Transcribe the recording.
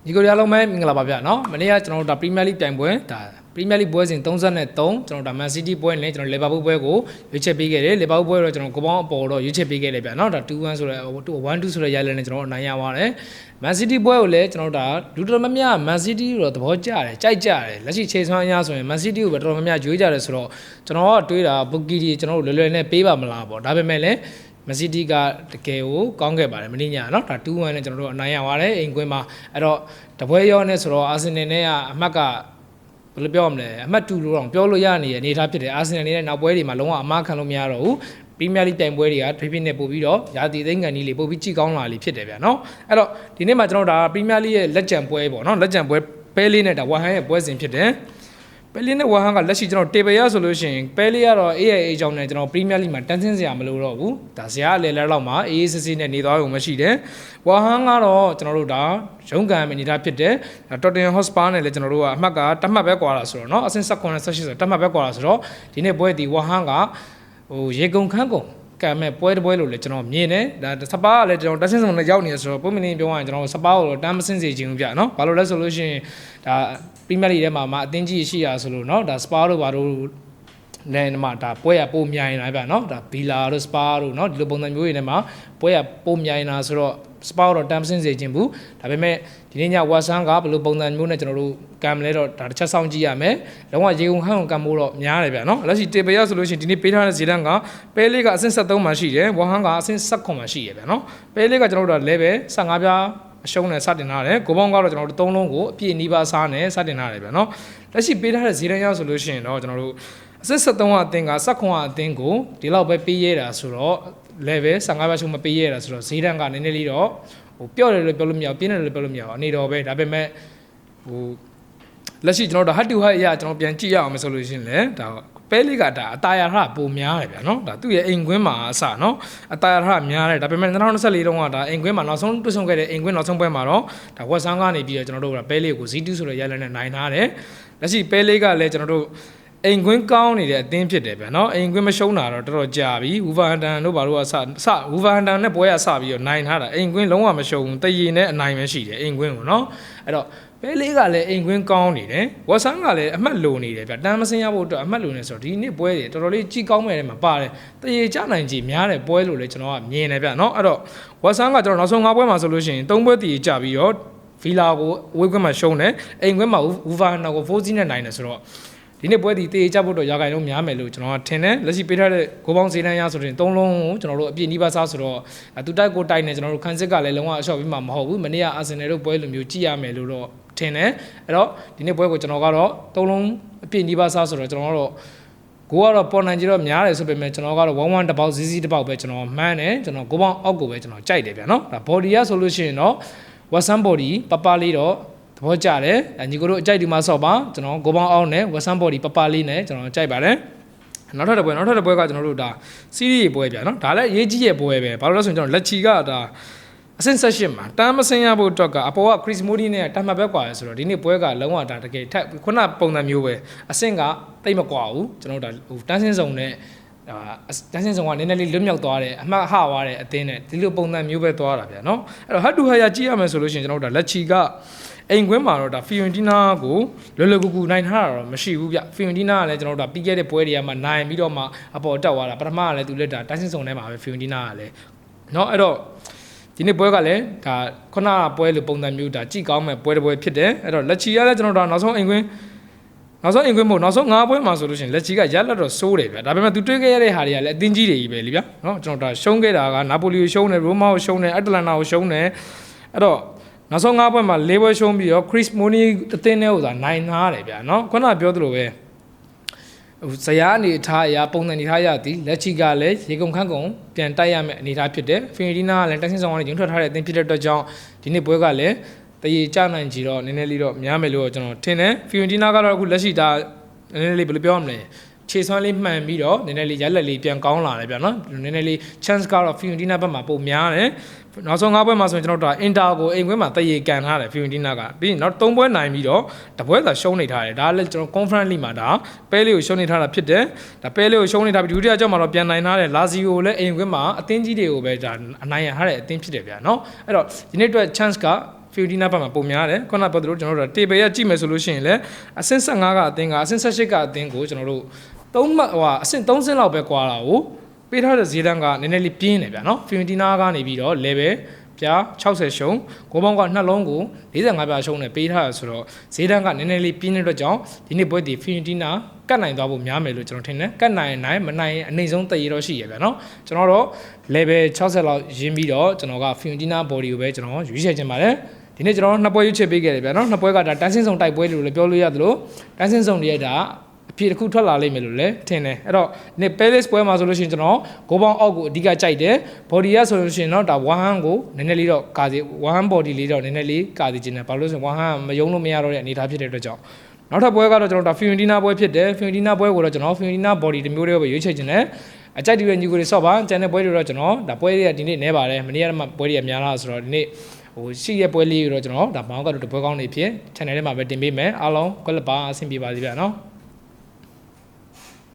ဒီကိုရလုံးမဲ့မင်္ဂလာပါဗျာနော်မနေ့ကကျွန်တော်တို့ဒါ Premier League ပြိုင်ပွဲဒါ Premier League ပွဲစဉ်33ကျွန်တော်ဒါ Man City ပွဲနဲ့ကျွန်တော် Liverpool ပွဲကိုရွေးချယ်ပေးခဲ့တယ် Liverpool ပွဲတော့ကျွန်တော်ကိုပေါင်းအပေါ်တော့ရွေးချယ်ပေးခဲ့တယ်ဗျာနော်ဒါ2-1ဆိုတဲ့1-2ဆိုတဲ့ရလနဲ့ကျွန်တော်အနိုင်ရပါတယ် Man City ပွဲကိုလည်းကျွန်တော်ဒါလူတော်များများ Man City ကိုတော့သဘောကျတယ်ကြိုက်ကြတယ်လက်ရှိခြေစွမ်းအရဆိုရင် Man City ကိုပဲတော်တော်များများရွေးကြတယ်ဆိုတော့ကျွန်တော်ကတွေးတာ Bookie တွေကျွန်တော်တို့လွယ်လွယ်နဲ့ပေးပါမလားပေါ့ဒါပေမဲ့လည်းMan City ကတကယ်ကိုကောင်းခဲ့ပါတယ်မင်းညာเนาะဒါ2-1နဲ့ကျွန်တော်တို့အနိုင်ရပါတယ်အိမ်ကွင်းမှာအဲ့တော့တပွဲရောနဲ့ဆိုတော့ Arsenal နဲ့ကအမှတ်ကဘယ်လိုပြောမလဲအမှတ်2လို့တော့ပြောလို့ရနေရအနေထားဖြစ်တယ် Arsenal နဲ့နောက်ပွဲတွေမှာလုံးဝအမှားခံလို့မရတော့ဘူး Premier League ပြိုင်ပွဲတွေကထွေးပြင်းနေပို့ပြီးတော့ရာသီသိန်းကန်ကြီးလေးပို့ပြီးကြည့်ကောင်းလာလေးဖြစ်တယ်ဗျာเนาะအဲ့တော့ဒီနေ့မှာကျွန်တော်ဒါ Premier League ရဲ့လက်ကျန်ပွဲပေါ့เนาะလက်ကျန်ပွဲပဲလေးနဲ့ဒါဝမ်ဟန်ရဲ့ပွဲစဉ်ဖြစ်တယ်ပဲလီနဲ့ဝမ်ဟန်ကလက်ရှိကျွန်တော်တေဘယ်ရဆိုလို့ရှိရင်ပဲလီကတော့ AIA အကြောင်းနဲ့ကျွန်တော် Premier League မှာတန်းဆင်းစရာမလိုတော့ဘူးဒါဇာတ်အလေလဲလောက်မှာ AACC နဲ့နေသွားရုံမရှိတယ်ဝမ်ဟန်ကတော့ကျွန်တော်တို့ဒါရုံးကန်အနေထားဖြစ်တယ်Tottenham Hotspur နဲ့လည်းကျွန်တော်တို့ကအမှတ်ကတတ်မှတ်ပဲကွာတာဆိုတော့เนาะအဆင့်19နဲ့18ဆိုတတ်မှတ်ပဲကွာတာဆိုတော့ဒီနေ့ပွဲဒီဝမ်ဟန်ကဟိုရေကုန်ခန်းကုန်ကံမဲ့ပွဲတစ်ပွဲလို့လည်းကျွန်တော်မြင်တယ်ဒါစပါးကလည်းကျွန်တော်တက်ဆင်းစုံနဲ့ရောက်နေဆိုတော့ပုံမင်းပြောရရင်ကျွန်တော်စပါးကိုတော့တမ်းမစင်းစေချင်ဘူးဗျာเนาะဘာလို့လဲဆိုလို့ရှိရင်ဒါ Premier League ထဲမှာအသင်းကြီးရှိရဆိုလို့เนาะဒါစပါးတို့ဘာတို့နဲ့မှာဒါပွဲရပိုမြိုင်လာဗျာเนาะဒါဘီလာတို့စပါးတို့เนาะဒီလိုပုံစံမျိုးတွေနဲ့မှာပွဲရပိုမြိုင်လာဆိုတော့စပါးတော့တမ်းမစင်းစေချင်ဘူးဒါပေမဲ့ဒီနေ့ညဝါဆန်းကဘယ်လိုပုံစံမျိုးနဲ့ကျွန်တော်တို့ကံမလဲတော့ဒါတစ်ချက်စောင့်ကြည့်ရမယ်လုံးဝရေကုန်ခန်းကံမိုးတော့များတယ်ဗျာเนาะလက်ရှိတေဘယ်ရဆိုလို့ရှိရင်ဒီနေ့ပေးထားတဲ့ဇီဒန်ကပဲလေးကအဆင့်73မှာရှိတယ်ဝမ်ဟန်ကအဆင့်19မှာရှိရဗျာเนาะပဲလေးကကျွန်တော်တို့ level 15ပြားအရှုံးနဲ့စတင်ထားတယ်ကိုပေါင်းကတော့ကျွန်တော်တို့3လုံးကိုအပြည့်နီးပါးစားနဲ့စတင်ထားတယ်ဗျာเนาะလက်ရှိပေးထားတဲ့ဇီဒန်ရဆိုလို့ရှိရင်တော့ကျွန်တော်တို့အဆင့်73အသင်းက19အသင်းကိုဒီလောက်ပဲပေးရတာဆိုတော့ level 15ပြားရှုံးမပေးရတာဆိုတော့ဇီဒန်ကနည်းနည်းလေးတော့ဟိုပြော့တယ်လို့ပြောလို့မရဘူးပြင်းတယ်လို့ပြောလို့မရဘူးအနေတော်ပဲဒါပေမဲ့ဟိုလက်ရှိကျွန်တော်တို့ hard to hard အရာကျွန်တော်ပြန်ကြည့်ရအောင်ဆိုလို့ရှိရင်လည်းဒါပဲလေးကဒါအတာယာထပုံများတယ်ဗျာနော်ဒါသူ့ရဲ့အိမ်ကွင်းမှာအစနော်အတာယာထများတယ်ဒါပေမဲ့2024တုန်းကဒါအိမ်ကွင်းမှာနောက်ဆုံးတွေ့ဆုံခဲ့တဲ့အိမ်ကွင်းနောက်ဆုံးပွဲမှာတော့ဒါဝက်ဆန်ကနေပြီးတော့ကျွန်တော်တို့ကပဲလေးကို Z2 ဆိုတဲ့ရလနဲ့နိုင်ထားတယ်လက်ရှိပဲလေးကလည်းကျွန်တော်တို့အိမ်ကွင်းကောင်းနေတဲ့အသင်းဖြစ်တယ်ဗျာနော်အိမ်ကွင်းမရှုံးတာတော့တော်တော်ကြာပြီဝူဗာဟန်တန်တို့ဘာလို့ကဝူဗာဟန်တန်နဲ့ပွဲရစပြီးတော့နိုင်ထားတာအိမ်ကွင်းလုံးဝမရှုံးဘူးတရီနဲ့အနိုင်ပဲရှိတယ်အိမ်ကွင်းကိုနော်အဲ့တော့ပဲလေးကလည်းအိမ်ကွင်းကောင်းနေတယ်ဝက်ဆန်ကလည်းအမှတ်လိုနေတယ်ဗျာတန်းမစင်းရဖို့အတွက်အမှတ်လိုနေဆိုတော့ဒီနေ့ပွဲတွေတော်တော်လေးကြီးကောင်းမဲ့ထဲမှာပါတယ်တရေကြနိုင်ကြီးများတယ်ပွဲလို့လည်းကျွန်တော်ကမြင်တယ်ဗျာနော်အဲ့တော့ဝက်ဆန်ကကျွန်တော်နောက်ဆုံး5ပွဲမှာဆိုလို့ရှိရင်3ပွဲတည်ကြပြီးတော့ဗီလာကိုဝေးကွင်းမှာရှုံးတယ်အိမ်ကွင်းမှာဝူဗာဟန်တန်ကို4-0နဲ့နိုင်တယ်ဆိုတော့ဒီနေ့ပွဲဒီတေးကြဖို့တော့ရာဂိုင်လုံးများမယ်လို့ကျွန်တော်ထင်တယ်လက်ရှိပေးထားတဲ့ကိုပေါင်းဈေးနှန်းရဆိုရင်3လုံးကိုကျွန်တော်တို့အပြည့်နီးပါးစားဆိုတော့သူတိုက်ကိုတိုက်နေကျွန်တော်တို့ခန်းစစ်ကလည်းလုံးဝအလျှော့ပြီးမှမဟုတ်ဘူးမနေ့ကအာဆင်နယ်တို့ပွဲလိုမျိုးကြည့်ရမယ်လို့တော့ထင်တယ်အဲ့တော့ဒီနေ့ပွဲကိုကျွန်တော်ကတော့3လုံးအပြည့်နီးပါးစားဆိုတော့ကျွန်တော်ကတော့ကိုကတော့ပေါ်နိုင်ကြတော့များတယ်ဆိုပေမဲ့ကျွန်တော်ကတော့1-1တစ်ပေါက်စီးတစ်ပေါက်ပဲကျွန်တော်မှန်းတယ်ကျွန်တော်ကိုပေါင်းအောက်ကိုပဲကျွန်တော်ကြိုက်တယ်ဗျာနော်ဒါ body ရဆိုလို့ရှိရင်တော့ Watson body ပပလေးတော့ဘောကြတယ်ညီကိုတို့အကြိုက်ဒီမှာဆော့ပါကျွန်တော်ကိုပေါင်းအောင်နဲ့ဝက်ဆန်ဘော်ဒီပပလေးနဲ့ကျွန်တော်ကြိုက်ပါတယ်နောက်ထပ်တစ်ပွဲကကျွန်တော်တို့ဒါစီးရီးပွဲပြနော်ဒါလည်းရေးကြီးရဲ့ပွဲပဲဘာလို့လဲဆိုရင်ကျွန်တော်လက်ချီကဒါအဆင့်16မှာတမ်းမစင်းရဖို့အတွက်ကအပေါ်က Chris Moody နဲ့တမ်းမှတ်ပဲကွာရဲဆိုတော့ဒီနေ့ပွဲကလုံးဝဒါတကယ်ထက်ခုနပုံစံမျိုးပဲအဆင့်ကတိတ်မကွာဘူးကျွန်တော်တို့ဒါဟိုတန်းစင်းစုံနဲ့တန်းစင်းစုံကနည်းနည်းလေးလွတ်မြောက်သွားတယ်အမှတ်ဟသွားတဲ့အသင်းနဲ့ဒီလိုပုံစံမျိုးပဲသွားတာဗျာနော်အဲ့တော့ hard to hard ကြည့်ရမယ်ဆိုလို့ရှိရင်ကျွန်တော်တို့ဒါလက်ချီကအိမ်ကွင်းမှာတော့ဒါဖီယွန်တီနာကိုလွယ်လွယ်ကူကူနိုင်ထားတာတော့မရှိဘူးဗျဖီယွန်တီနာကလည်းကျွန်တော်တို့ဒါပြီးခဲ့တဲ့ပွဲတွေကမှနိုင်ပြီးတော့မှအပေါ်တက်သွားတာပထမကလည်းသူလက်ဒါတိုင်းစင်စုံထဲမှာပဲဖီယွန်တီနာကလည်းเนาะအဲ့တော့ဒီနေ့ပွဲကလည်းဒါခုနကပွဲလိုပုံစံမျိုးဒါကြည့်ကောင်းမဲ့ပွဲတစ်ပွဲဖြစ်တယ်အဲ့တော့လက်ချီကလည်းကျွန်တော်တို့နောက်ဆုံးအိမ်ကွင်းမို့နောက်ဆုံး5ပွဲမှာဆိုလို့ရှိရင်လက်ချီကရလက်တော့စိုးတယ်ဗျဒါပေမဲ့သူတွေ့ခဲ့ရတဲ့ဟာတွေကလည်းအသင်းကြီးတွေကြီးပဲလीဗျာเนาะကျွန်တော်ဒါရှုံးခဲ့တာကနာပိုလီကိုရှုံးတယ်ရိုမာကိုရှုံးတယ်အတ္တလန်တာကိုရှုံးတယ်အဲ့တော့နောက်ဆုံး5ပွဲမှာ4ပွဲရှုံးပြီးတော့ Chris Mooney အသင်းနဲ့ဥစားနိုင်ထားတယ်ဗျာနော်ခုနပြောသလိုပဲဟိုဇယားအနေထားအရာပုံစံအနေထားရသည်လက်ချီကလည်းရေကုန်ခန်းကုန်ပြန်တိုက်ရမယ့်အနေထားဖြစ်တယ်ဖီနီနာကလည်းတက်ဆင်းဆောင်ကနေရုံထွက်ထားတဲ့အသင်းဖြစ်တဲ့အတွက်ကြောင့်ဒီနေ့ပွဲကလည်းတရေကြနိုင်ကြတော့နည်းနည်းလေးတော့များမယ်လို့ကျွန်တော်ထင်တယ်ဖီနီနာကတော့အခုလက်ရှိဒါနည်းနည်းလေးဘယ်လိုပြောရမလဲခြေစွမ်းလေးမှန်ပြီးတော့နည်းနည်းလေးရလက်လေးပြန်ကောင်းလာတယ်ဗျာနော်နည်းနည်းလေး chance ကတော့ Fiorentina ဘက်မှာပုံများတယ်နောက်ဆုံး5ပွဲမှာဆိုရင်ကျွန်တော်တို့ Inter ကိုအိမ်ကွင်းမှာတရေကန်ထားတယ် Fiorentina ကပြီးရင်နောက်3ပွဲနိုင်ပြီးတော့တပွဲသာရှုံးနေထားတယ်ဒါလည်းကျွန်တော် Conference League မှာဒါပဲလေးကိုရှုံးနေထားတာဖြစ်တယ်ဒါပဲလေးကိုရှုံးနေထားပြီးဒုတိယကြောက်မှာတော့ပြန်နိုင်ထားတယ် Lazio ကိုလည်းအိမ်ကွင်းမှာအသင်းကြီးတွေကိုပဲဒါအနိုင်ရထားတဲ့အသင်းဖြစ်တယ်ဗျာနော်အဲ့တော့ဒီနေ့အတွက် chance က Fiorentina ဘက်မှာပုံများတယ်ခုနပြောသလိုကျွန်တော်တို့ table ရကြည့်မယ်ဆိုလို့ရှိရင်လည်းအဆင့်15ကအသင်းကအဆင့်18ကအသင်းကိုကျွန်တော်တို့3မှတ်အဆင့်3ဆင့်လောက်ပဲကွာတာကိုပေးထားတဲ့ဈေးတန်းကနည်းနည်းလေးပြင်းတယ်ဗျာနော် Fiorentina ကနေပြီးတော့ level ပြာ60ရှုံးဂိုးပေါင်းကနှလုံးကို45ပြာရှုံးနဲ့ပေးထားရဆိုတော့ဈေးတန်းကနည်းနည်းလေးပြင်းတဲ့အတွက်ကြောင့်ဒီနေ့ပွဲဒီ Fiorentina ကတ်နိုင်သွားဖို့များမယ်လို့ကျွန်တော်ထင်တယ်ကတ်နိုင်နိုင်မနိုင်အနိုင်ဆုံးတည်ရတော့ရှိရဗျာနော်ကျွန်တော်တော့ level 60လောက်ရင်းပြီးတော့ကျွန်တော်က Fiorentina body ကိုပဲကျွန်တော်ရွေးချယ်ချင်ပါတယ်ဒီနေ့ကျွန်တော်နှစ်ပွဲရွေးချယ်ပေးခဲ့တယ်ဗျာနော်နှစ်ပွဲကဒါတန်းစင်းဆောင်တိုက်ပွဲလို့လည်းပြောလို့ရတယ်လို့တန်းစင်းဆောင်တွေဒါအဖြစ်တစ်ခုထွက်လာလိမ့်မယ်လို့လည်းထင်တယ်အဲ့တော့ဒီ Palace ပွဲမှာဆိုလို့ရှိရင်ကျွန်တော်ဂိုးပေါင်းအောက်ကိုအဓိကကြိုက်တယ် body ရဆိုလို့ရှိရင်တော့ဒါ one hand ကိုနည်းနည်းလေးတော့ကာစီ one hand body လေးတော့နည်းနည်းလေးကာစီခြင်းတယ်ဘာလို့လဲဆိုရင် one hand မယုံလို့မရတော့တဲ့အနေအထားဖြစ်တဲ့အတွက်ကြောင့်နောက်ထပ်ပွဲကတော့ကျွန်တော်ဒါ Fiorentina ပွဲဖြစ်တယ် Fiorentina ပွဲကိုတော့ကျွန်တော် Fiorentina body တစ်မျိုးတည်းပဲရွေးချယ်ခြင်းတယ်အကြိုက်တူတဲ့ညီကိုတွေဆော့ပါကျန်တဲ့ပွဲတွေတော့ကျွန်တော်ဒါပွဲတွေကဒီနေ့နဲပါတယ်မနေ့ကမှပွဲတွေကများလာဆိုတော့ဒီနေ့ရှိရပွဲလေးတွေတော့ကျွန်တော်ဒါမောင်းကတော့တပွဲကောင်းနေဖြစ် channel ထဲမှာပဲတင်ပေးမယ်အားလုံးကွက်လက်ပါအဆင်ပြေပါစေဗျာနော်